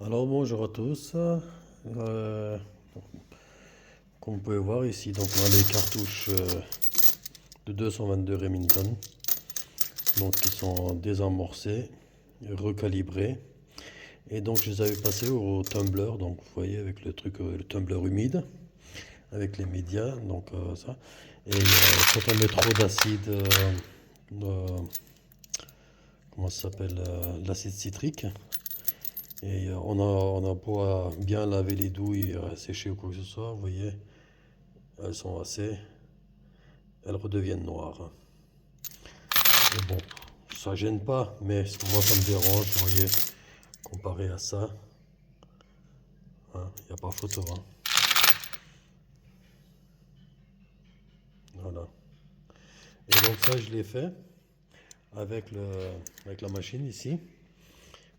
Alors bonjour à tous. Comme vous pouvez voir ici, donc on a les cartouches de 222 Remington, donc qui sont désamorcées, recalibrées. Et donc je les avais passées au tumbler, donc vous voyez avec le truc, le tumbler humide, avec les médias, donc ça. Et quand on met trop d'acide, euh, comment ça s'appelle, l'acide citrique, et on a beau à bien laver les douilles, sécher ou quoi que ce soit, vous voyez, elles sont assez, elles redeviennent noires. Et bon, ça gêne pas, mais moi ça me dérange, vous voyez, comparé à ça, il n'y a pas photo, hein. Voilà. Et donc ça, je l'ai fait avec la machine ici.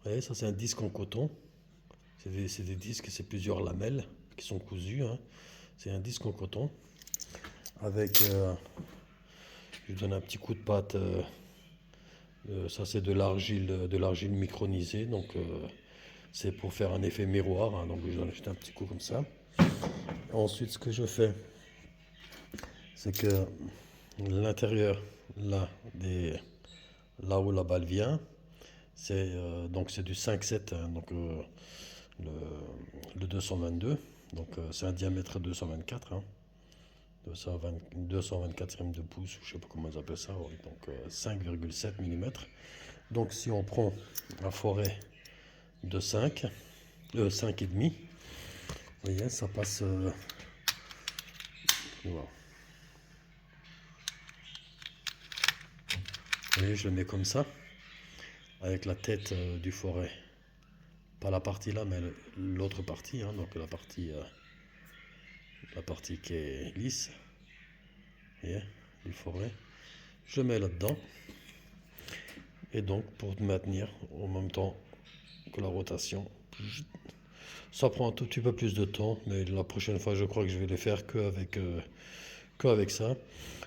Vous voyez, ça c'est un disque en coton. C'est des disques, c'est plusieurs lamelles qui sont cousues, hein. C'est un disque en coton. Avec, je lui donne un petit coup de patte. Ça c'est de l'argile micronisée, donc c'est pour faire un effet miroir, hein. Donc je donne juste un petit coup comme ça. Ensuite, ce que je fais, c'est que l'intérieur, là, là où la balle vient, c'est du 5,7, hein, donc le, le 222. Donc c'est un diamètre 224, hein, 224 de pouce, je sais pas comment ils appellent ça, ouais, donc 5,7 mm. Donc si on prend un forêt de 5,5, vous voyez, ça passe. Voilà. Vous voyez, je le mets comme ça, avec la tête du forêt. Pas la partie là, mais l'autre partie, hein, donc la partie qui est lisse, vous voyez, du forêt. Je le mets là-dedans. Et donc, pour maintenir en même temps que la rotation, ça prend un tout petit peu plus de temps, mais la prochaine fois, je crois que je vais les faire que avec ça.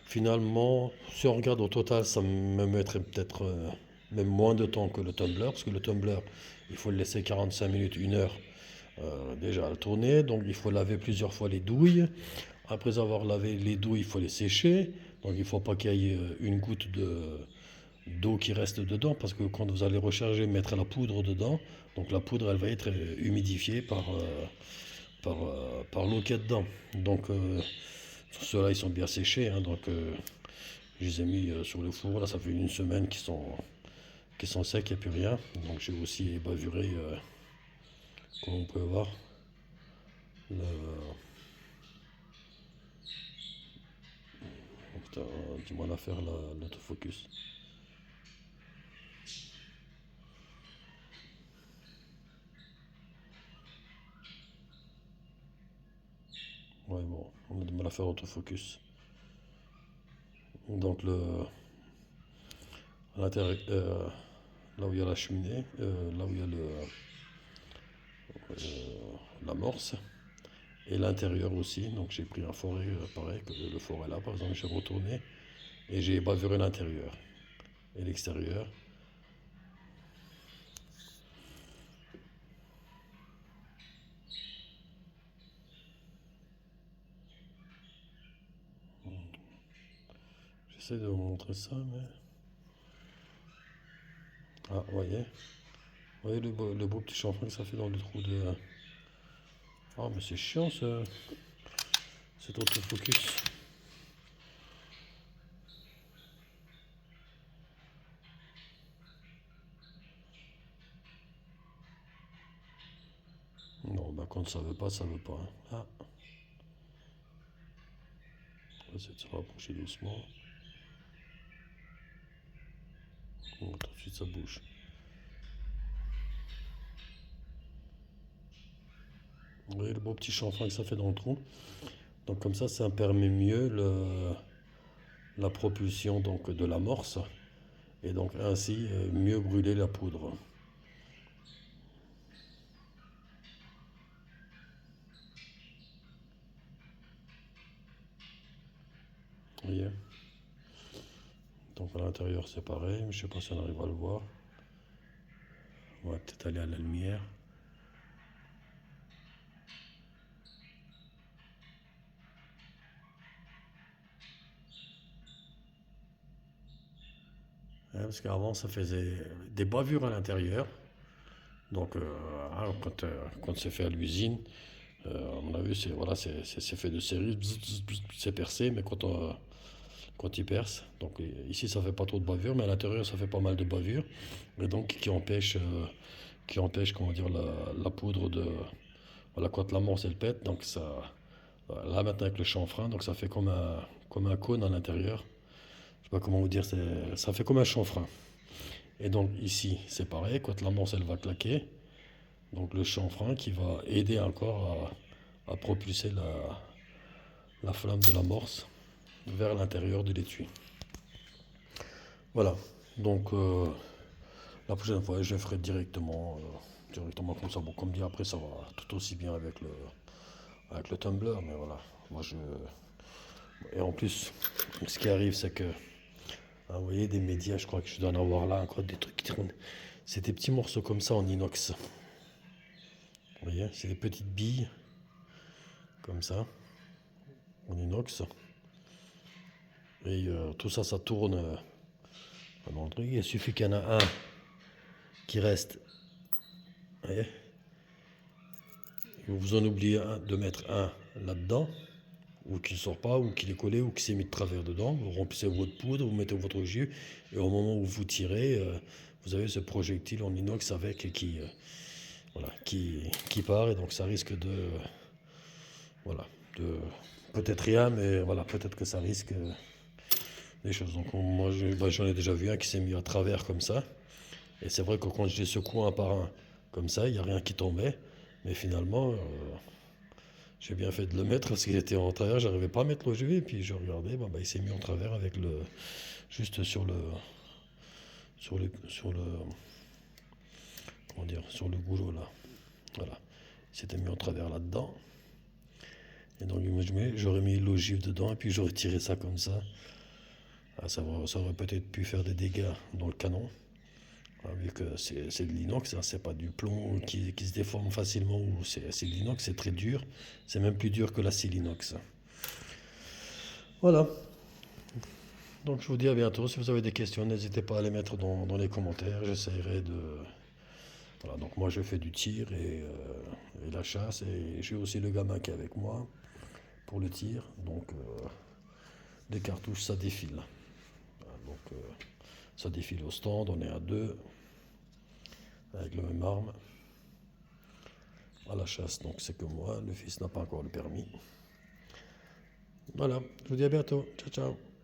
Finalement, si on regarde au total, ça me mettrait peut-être même moins de temps que le tumbler, parce que le tumbler, il faut le laisser 45 minutes, 1 heure déjà à le tourner, donc il faut laver plusieurs fois les douilles. Après avoir lavé les douilles, il faut les sécher, donc il ne faut pas qu'il y ait une goutte d'eau qui reste dedans, parce que quand vous allez recharger, mettre la poudre dedans, donc la poudre, elle va être humidifiée par l'eau qu'il y a dedans. Donc ceux-là, ils sont bien séchés, hein, donc je les ai mis sur le four. Là, ça fait une semaine qu'ils sont secs, il n'y a plus rien. Donc j'ai aussi bavuré, comme on peut voir. Le... Oh, putain, dis-moi l'affaire, l'autofocus. Ouais, bon, on a du mal à faire autofocus. Donc à l'intérieur, là où il y a la cheminée, là où il y a l'amorce, et l'intérieur aussi. Donc j'ai pris un forêt, pareil, que le forêt là, par exemple, j'ai retourné et j'ai bavuré l'intérieur et l'extérieur. J'essaie de vous montrer ça, mais... Ah, voyez le beau petit chanfrein que ça fait dans le trou de... Ah, mais c'est chiant, cet autofocus. Non, bah quand ça veut pas, ça veut pas, hein. Ah, on va essayer de se rapprocher doucement. Bon, tout de suite, ça bouge. Vous voyez le beau petit chanfrein que ça fait dans le trou. Donc comme ça permet mieux la propulsion donc, de l'amorce. Et donc ainsi mieux brûler la poudre. Vous voyez. Donc à l'intérieur c'est pareil, mais je sais pas si on arrive à le voir. On va peut-être aller à la lumière. parce qu'avant, ça faisait des bavures à l'intérieur. Donc, quand c'est fait à l'usine, à mon avis, voilà, c'est fait de série, bzz, bzz, bzz, c'est percé, mais quand il perce, donc ici ça fait pas trop de bavures, mais à l'intérieur ça fait pas mal de bavures, et donc qui empêche, comment dire, la poudre de, voilà, quand l'amorce elle pète, donc ça, là maintenant avec le chanfrein, donc ça fait comme un cône à l'intérieur, je sais pas comment vous dire, ça fait comme un chanfrein. Et donc ici c'est pareil, quand l'amorce elle va claquer, donc le chanfrein qui va aider encore à propulser la flamme de l'amorce vers l'intérieur de l'étui. Voilà, donc la prochaine fois je ferai directement comme ça. Bon, comme dit après, ça va tout aussi bien avec le tumbler, mais voilà, moi je. Et en plus, ce qui arrive, c'est que, vous voyez, des médias, je crois que je dois en avoir là encore des trucs qui tournent. C'est des petits morceaux comme ça en inox. Vous voyez, c'est des petites billes comme ça en inox. Et tout ça, ça tourne dans le truc. Il suffit qu'il y en a un qui reste. Vous voyez, vous en oubliez de mettre un là-dedans, ou qu'il ne sort pas, ou qu'il est collé, ou qu'il s'est mis de travers dedans. Vous remplissez votre poudre, vous mettez votre jus, et au moment où vous tirez, vous avez ce projectile en inox avec voilà, qui part, et donc ça risque voilà, de peut-être rien, mais voilà, peut-être que ça risque des choses. Donc moi, j'en ai déjà vu un qui s'est mis à travers comme ça, et c'est vrai que quand je les secoue un par un comme ça, il n'y a rien qui tombait, mais finalement, j'ai bien fait de le mettre parce qu'il était en travers, j'arrivais pas à mettre le jus, et puis je regardais, il s'est mis en travers avec juste sur le, comment dire, sur le goulot là. Voilà. Il s'était mis en travers là-dedans. Et donc j'aurais mis l'ogive dedans et puis j'aurais tiré ça comme ça. Ah, ça aurait peut-être pu faire des dégâts dans le canon. Vu que c'est de l'inox, hein, c'est pas du plomb qui se déforme facilement, ou c'est de l'inox, c'est très dur. C'est même plus dur que l'acier inox. Voilà. Donc je vous dis à bientôt. Si vous avez des questions, n'hésitez pas à les mettre dans les commentaires. J'essaierai de. Voilà, donc moi je fais du tir et la chasse, et j'ai aussi le gamin qui est avec moi pour le tir. Donc les cartouches ça défile. Voilà, donc ça défile au stand, on est à deux avec la même arme. À la chasse, donc c'est que moi, le fils n'a pas encore le permis. Voilà, je vous dis à bientôt. Ciao, ciao.